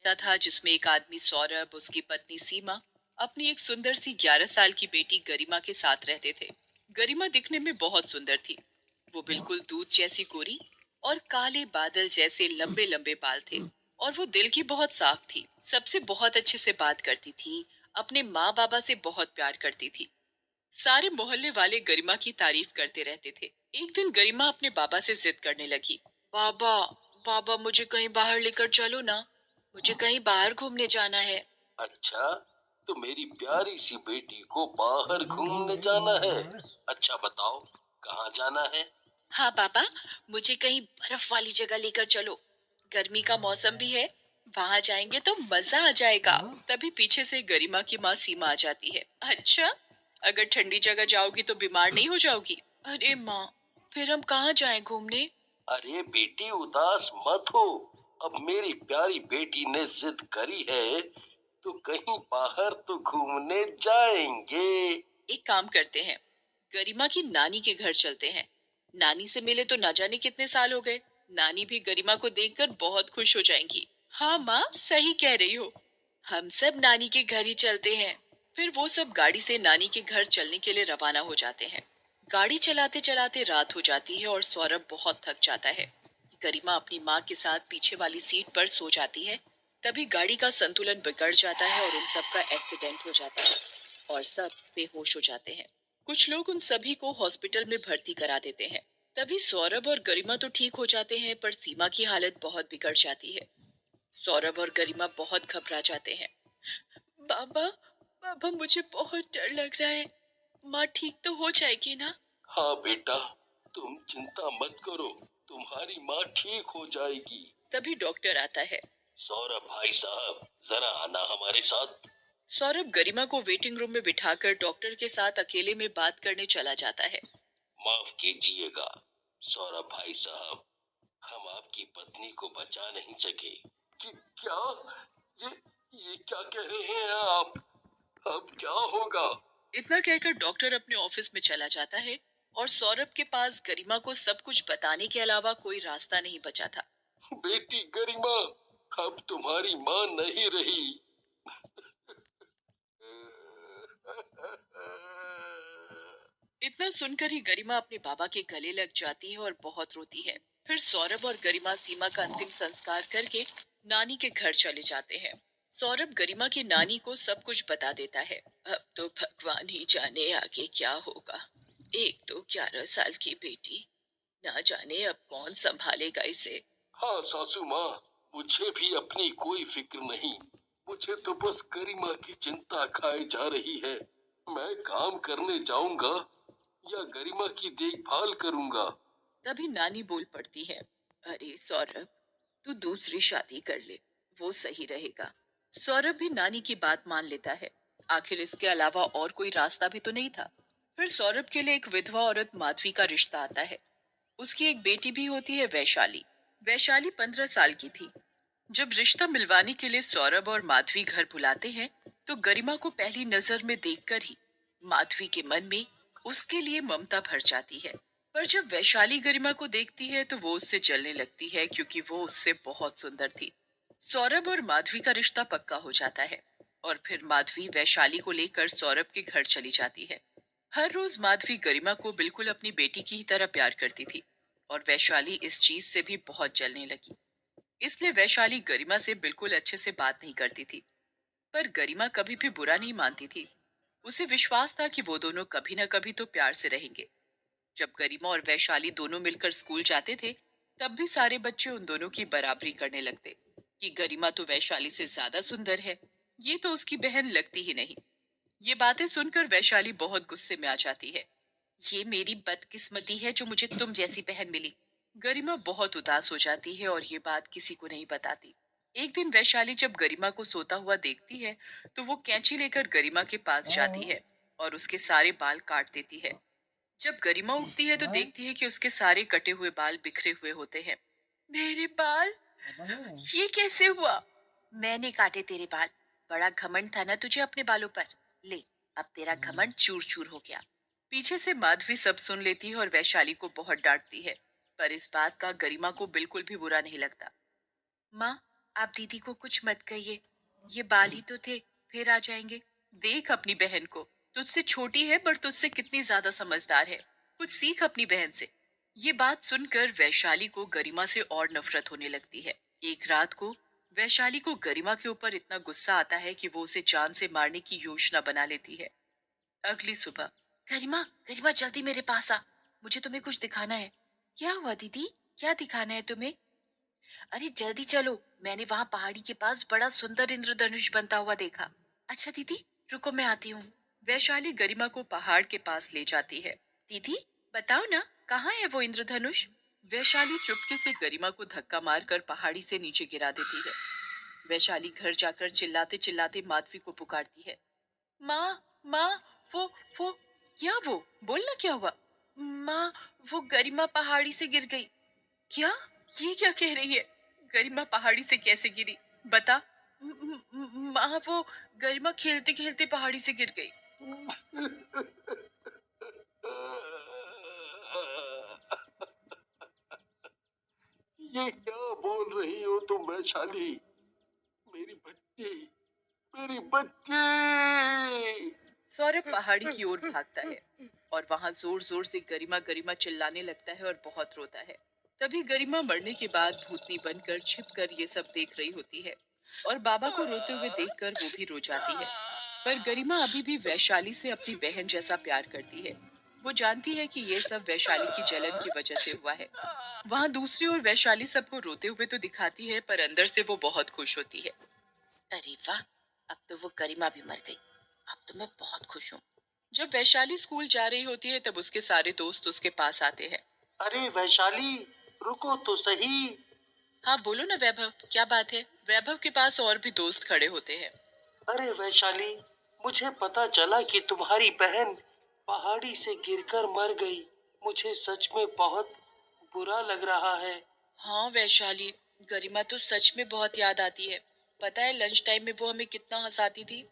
था जिसमें एक आदमी सौरभ, उसकी पत्नी सीमा, अपनी एक सुंदर सी 11 साल की बेटी गरिमा के साथ रहते थे। गरिमा दिखने में बहुत सुंदर थी। वो बिल्कुल दूध जैसी गोरी और काले बादल जैसे लंबे लंबे बाल थे। और वो दिल की बहुत साफ थी, सबसे बहुत अच्छे से बात करती थी, अपने माँ बाबा से बहुत प्यार करती थी। सारे मोहल्ले वाले गरिमा की तारीफ करते रहते थे। एक दिन गरिमा अपने बाबा से जिद करने लगी। बाबा, बाबा मुझे कहीं बाहर लेकर चलो ना, मुझे कहीं बाहर घूमने जाना है। अच्छा, तो मेरी प्यारी सी बेटी को बाहर घूमने जाना है। अच्छा बताओ, कहाँ जाना है? हाँ बाबा, मुझे कहीं बर्फ वाली जगह लेकर चलो, गर्मी का मौसम भी है, वहां जाएंगे तो मजा आ जाएगा। तभी पीछे से गरिमा की माँ सीमा आ जाती है। अच्छा, अगर ठंडी जगह जाओगी तो बीमार नहीं हो जाओगी? अरे माँ, फिर हम कहाँ जाएं घूमने? अरे बेटी, उदास मत हो। अब मेरी प्यारी बेटी ने जिद करी है, तो कहीं बाहर तो घूमने जाएंगे। एक काम करते हैं, गरिमा की नानी के घर चलते हैं। नानी से मिले तो ना जाने कितने साल हो गए। नानी भी गरिमा को देखकर बहुत खुश हो जाएंगी। हाँ माँ, सही कह रही हो, हम सब नानी के घर ही चलते हैं। फिर वो सब गाड़ी से नानी के घर चलने के लिए रवाना हो जाते हैं। गाड़ी चलाते चलाते रात हो जाती है और सौरभ बहुत थक जाता है। गरिमा अपनी माँ के साथ पीछे वाली सीट पर सो जाती है। तभी गाड़ी का संतुलन बिगड़ जाता है और उन सबका एक्सीडेंट हो जाता है और सब बेहोश हो जाते हैं। कुछ लोग उन सभी को हॉस्पिटल में भर्ती करा देते हैं। तभी सौरभ और गरिमा तो ठीक हो जाते हैं, पर सीमा की हालत बहुत बिगड़ जाती है। सौरभ और गरिमा बहुत घबरा जाते हैं। बाबा, बाबा मुझे बहुत डर लग रहा है, माँ ठीक तो हो जाएगी ना? हाँ बेटा, तुम चिंता मत करो, तुम्हारी माँ ठीक हो जाएगी। तभी डॉक्टर आता है। सौरभ भाई साहब, जरा आना हमारे साथ। सौरभ गरिमा को वेटिंग रूम में बिठाकर डॉक्टर के साथ अकेले में बात करने चला जाता है। माफ कीजिएगा सौरभ भाई साहब, हम आपकी पत्नी को बचा नहीं सके। कि क्या? ये ये क्या कह रहे हैं आप? अब क्या होगा? इतना कहकर डॉक्टर अपने ऑफिस में चला जाता है और सौरभ के पास गरिमा को सब कुछ बताने के अलावा कोई रास्ता नहीं बचा था। बेटी गरिमा, अब तुम्हारी माँ नहीं रही। इतना सुनकर ही गरिमा अपने बाबा के गले लग जाती है और बहुत रोती है। फिर सौरभ और गरिमा सीमा का अंतिम संस्कार करके नानी के घर चले जाते हैं। सौरभ गरिमा की नानी को सब कुछ बता देता है। अब तो भगवान ही जाने आगे क्या होगा। एक तो 11 साल की बेटी, ना जाने अब कौन संभालेगा इसे। हाँ सासू माँ, मुझे भी अपनी कोई फिक्र नहीं। मुझे तो बस गरिमा की चिंता खाए जा रही है। मैं काम करने जाऊंगा या गरिमा की देखभाल करूंगा। तभी नानी बोल पड़ती है। अरे सौरभ, तू दूसरी शादी कर ले, वो सही रहेगा। सौरभ भी नानी की बात मान लेता है। आखिर इसके अलावा और कोई रास्ता भी तो नहीं था। फिर सौरभ के लिए एक विधवा औरत माधवी का रिश्ता आता है। उसकी एक बेटी भी होती है, वैशाली। वैशाली 15 साल की थी। जब रिश्ता मिलवाने के लिए सौरभ और माधवी घर बुलाते हैं, तो गरिमा को पहली नजर में देखकर ही माधवी के मन में उसके लिए ममता भर जाती है। पर जब वैशाली गरिमा को देखती है तो वो उससे जलने लगती है, क्योंकि वो उससे बहुत सुंदर थी। सौरभ और माधवी का रिश्ता पक्का हो जाता है और फिर माधवी वैशाली को लेकर सौरभ के घर चली जाती है। हर रोज माधवी गरिमा को बिल्कुल अपनी बेटी की ही तरह प्यार करती थी और वैशाली इस चीज से भी बहुत जलने लगी। इसलिए वैशाली गरिमा से बिल्कुल अच्छे से बात नहीं करती थी। पर गरिमा कभी भी बुरा नहीं मानती थी। उसे विश्वास था कि वो दोनों कभी ना कभी तो प्यार से रहेंगे। जब गरिमा और वैशाली दोनों मिलकर स्कूल जाते थे, तब भी सारे बच्चे उन दोनों की बराबरी करने लगते कि गरिमा तो वैशाली से ज्यादा सुंदर है, ये तो उसकी बहन लगती ही नहीं। ये बातें सुनकर वैशाली बहुत गुस्से में आ जाती है। ये मेरी बदकिस्मती है जो मुझे तुम जैसी बहन मिली। गरिमा बहुत उदास हो जाती है और ये बात किसी को नहीं बताती। एक दिन वैशाली जब गरिमा को सोता हुआ देखती है, तो वो कैंची लेकर गरिमा के पास जाती है और उसके सारे बाल काट देती है। जब गरिमा उठती है तो देखती है कि उसके सारे कटे हुए बाल बिखरे हुए होते हैं। मेरे बाल, ये कैसे हुआ? मैंने काटे तेरे बाल। बड़ा घमंड था ना तुझे अपने बालों पर। ले, अब तेरा घमंड चूर चूर हो गया। पीछे से माधवी सब सुन लेती है और वैशाली को बहुत डांटती है। पर इस बात का गरिमा को बिल्कुल भी बुरा नहीं लगता। माँ, आप दीदी को कुछ मत कहिए, ये बाल ही तो थे, फिर आ जाएंगे। देख अपनी बहन को, तुझसे छोटी है पर तुझसे कितनी ज्यादा समझदार है। कुछ सीख अपनी बहन से। ये बात सुनकर वैशाली को गरिमा से और नफरत होने लगती है। एक रात को वैशाली को गरिमा के ऊपर इतना गुस्सा आता है कि वो उसे जान से मारने की योजना बना लेती है। अगली सुबह, गरिमा, गरिमा जल्दी मेरे पास आ, मुझे तुम्हें कुछ दिखाना है। क्या हुआ दीदी, क्या दिखाना है तुम्हें? अरे जल्दी चलो, मैंने वहां पहाड़ी के पास बड़ा सुंदर इंद्रधनुष बनता हुआ देखा। अच्छा दीदी, रुको मैं आती हूँ। वैशाली गरिमा को पहाड़ के पास ले जाती है। दीदी, बताओ ना, कहाँ है वो इंद्रधनुष? वैशाली चुपके से गरिमा को धक्का मारकर पहाड़ी से नीचे गिरा देती है। वैशाली घर जाकर चिल्लाते चिल्लाते माधवी को पुकारती है। माँ, माँ, वो वो क्या, वो बोलना, क्या हुआ? माँ, वो गरिमा पहाड़ी से गिर गई। क्या? ये क्या कह रही है? गरिमा पहाड़ी से कैसे गिरी? बता। माँ, वो गरिमा खेलते खेलते पहाड़ी से गिर गई। ये क्या बोल रही हो तुम वैशाली? मेरी बच्ची, मेरी बच्ची। सौरभ पहाड़ी की ओर भागता है और वहां जोर जोर से गरिमा गरिमा चिल्लाने लगता है और बहुत रोता है। तभी गरिमा मरने के बाद भूतनी बनकर छिपकर ये सब देख रही होती है और बाबा को रोते हुए देखकर वो भी रो जाती है। पर गरिमा अभी भी वैशाली से अपनी बहन जैसा प्यार करती है। वो जानती है कि ये सब वैशाली की जलन की वजह से हुआ है। वहां दूसरी ओर वैशाली सबको रोते हुए तो दिखाती है पर अंदर से वो बहुत खुश होती है। अरे वाह, अब तो वो गरिमा भी मर गई। अब तो मैं बहुत खुश हूँ। जब वैशाली स्कूल जा रही होती है तब उसके सारे दोस्त उसके पास आते हैं। अरे वैशाली, रुको तो सही। हाँ बोलो ना वैभव, क्या बात है? वैभव के पास और भी दोस्त खड़े होते हैं। अरे वैशाली, मुझे पता चला कि तुम्हारी बहन पहाड़ी से गिरकर मर गई। मुझे सच में बहुत बुरा लग रहा है। हाँ वैशाली, गरिमा तो सच में बहुत याद आती है। पता है लंच टाइम में वो हमें कितना हंसाती थी।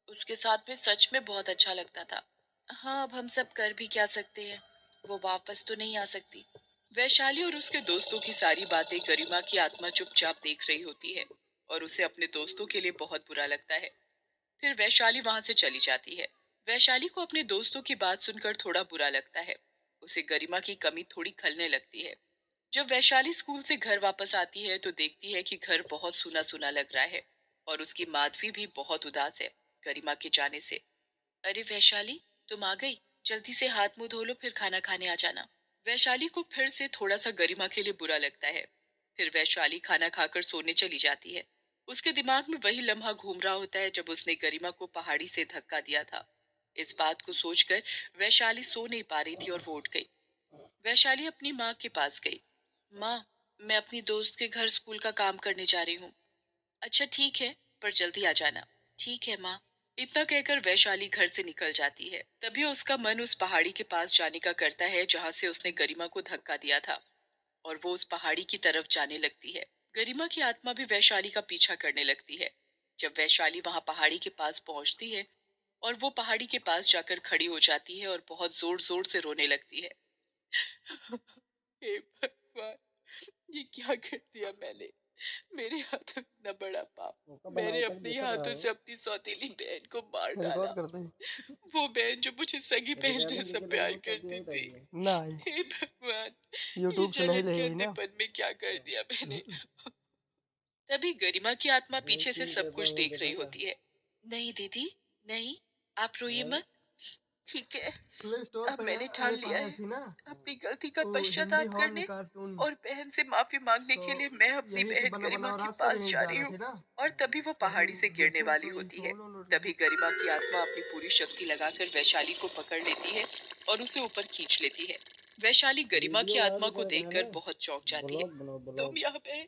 उसके साथ में सच में बहुत अच्छा लगता था। हाँ, अब हम सब कर भी क्या सकते हैं, वो वापस तो नहीं आ सकती। वैशाली और उसके दोस्तों की सारी बातें गरिमा की आत्मा चुपचाप देख रही होती है और उसे अपने दोस्तों के लिए बहुत बुरा लगता है। फिर वैशाली वहां से चली जाती है। वैशाली को अपने दोस्तों की बात सुनकर थोड़ा बुरा लगता है। उसे गरिमा की कमी थोड़ी खलने लगती है। जब वैशाली स्कूल से घर वापस आती है तो देखती है कि घर बहुत सूना सूना लग रहा है और उसकी माधवी भी बहुत उदास है गरिमा के जाने से। अरे वैशाली, तुम आ गई? जल्दी से हाथ मुंह धो लो, फिर खाना खाने आ जाना। वैशाली को फिर से थोड़ा सा गरिमा के लिए बुरा लगता है। फिर वैशाली खाना खाकर सोने चली जाती है। उसके दिमाग में वही लम्हा घूम रहा होता है जब उसने गरिमा को पहाड़ी से धक्का दिया था। इस बात को सोचकर वैशाली सो नहीं पा रही थी और वो उठ गई। वैशाली अपनी माँ के पास गई। माँ, मैं अपनी दोस्त के घर स्कूल का काम करने जा रही हूँ। अच्छा ठीक है, पर जल्दी आ जाना। ठीक है माँ। इतना कहकर वैशाली घर से निकल जाती है। तभी उसका मन उस पहाड़ी के पास जाने का करता है जहाँ से उसने गरिमा को धक्का दिया था और वो उस पहाड़ी की तरफ जाने लगती है। गरिमा की आत्मा भी वैशाली का पीछा करने लगती है। जब वैशाली वहां पहाड़ी के पास पहुंचती है और वो पहाड़ी के पास जाकर खड़ी हो जाती है और बहुत जोर जोर से रोने लगती है। हे भगवान, ये क्या कर दिया मैंने? मेरे हाथों इतना बड़ा पाप। मैंने अपने हाथों से अपनी सौतेली बहन को मार डाला। रिकॉर्ड करते हैं। वो बहन जो मुझे सगी बहन रिकॉर्डिंग जैसा करके प्यार डाउनलोड कर दिया करती ही थी। चाहिए नहीं। हे भगवान, ये यूट्यूब से नहीं जलन के लगेगी ना। अंधेपन में क्या कर दिया मैंने? तभी गरिमा की आत्मा पीछे से सब कुछ देख रही होती है। नहीं दीदी, नहीं, आप रोइए मत। ठीक है, प्ले स्टोर अब पे मैंने ठान ऐप लिया आया है थी ना, अपनी गलती का वो हिंदी पश्चाताप हॉर्न करने कार्टून, और बहन से माफी मांगने तो के लिए मैं अपनी यही से बहन बना बना गरिमा और के आज से भी पास नहीं जा रही डाला हूँ। थी ना, और तभी वो कभी पहाड़ी से गिरने देखे वाली तो होती इनको है। डाउनलोड तभी गरिमा की आत्मा अपनी पूरी शक्ति लगाकर वैशाली को पकड़ लेती है और उसे ऊपर खींच लेती है। वैशाली गरिमा की वीडियो वायरल आत्मा को कर रहे देखकर हैं। बहुत चौंक जाती है। ब्लॉग बनाओ तुम ब्लॉग यहाँ पे,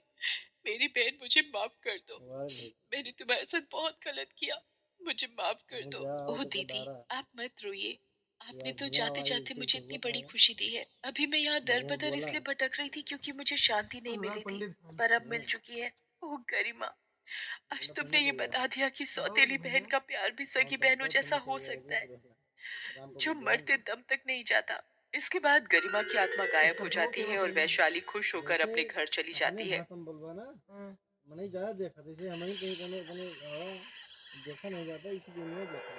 मेरी बहन, मुझे माफ कर दो। वायरल हो मैंने तुम्हारे साथ बहुत गलत किया, मुझे माफ कर दो। जाओ ओह तो दीदी, बता रहा आप मत रोइए। आपने या तो भैया जाते वाली जाते चीज मुझे तो इतनी बड़ी बताओ। खुशी दी है। अभी मैं यहाँ दर बढ़िया बदर बोला इसलिए भटक रही थी क्योंकि मुझे शांति नहीं अनुराग मिली थी, पंडित खान पर अब मिल बोल चुकी है। ओह गरिमा, आज बड़ा तुमने पंडित ये है यार। बता दिया कि और सौतेली बहन भैया का प्यार भी कौन सगी सा बहनों क्या जैसा पंडित है हो ये सकता है, राम जो प्रसाद मरते देहाती दम तक नहीं जाता। इसके बाद गरिमा की आत्मा गायब हो कटरो जाती के है मत और होइए वैशाली खुश होकर जैसे अपने घर चली अपने जाती है। भाषा में बोलबा ना। मैंने ज़्यादा देखा था इसे हमें कहीं कहीं कहीं देखा नहीं जाता इसी दुनिया देखा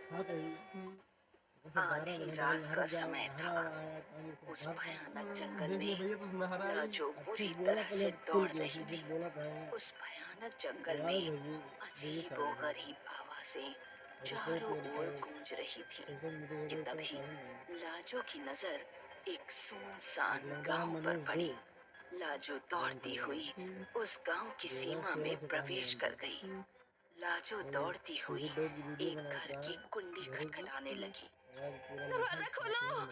खाता ही आधी रात का समय था। उस भयानक जंगल में लाजो बुरी तरह से दौड़ रही थी। उस भयानक जंगल में अजीबोगरीब आवाजें चारों ओर गूंज रही थी कि तभी लाजो की नजर एक सुनसान गांव पर पड़ी। लाजो दौड़ती हुई उस गांव की सीमा में प्रवेश कर गई। लाजो दौड़ती हुई एक घर की कुंडी खटखटाने लगी। दरवाजा खोलो,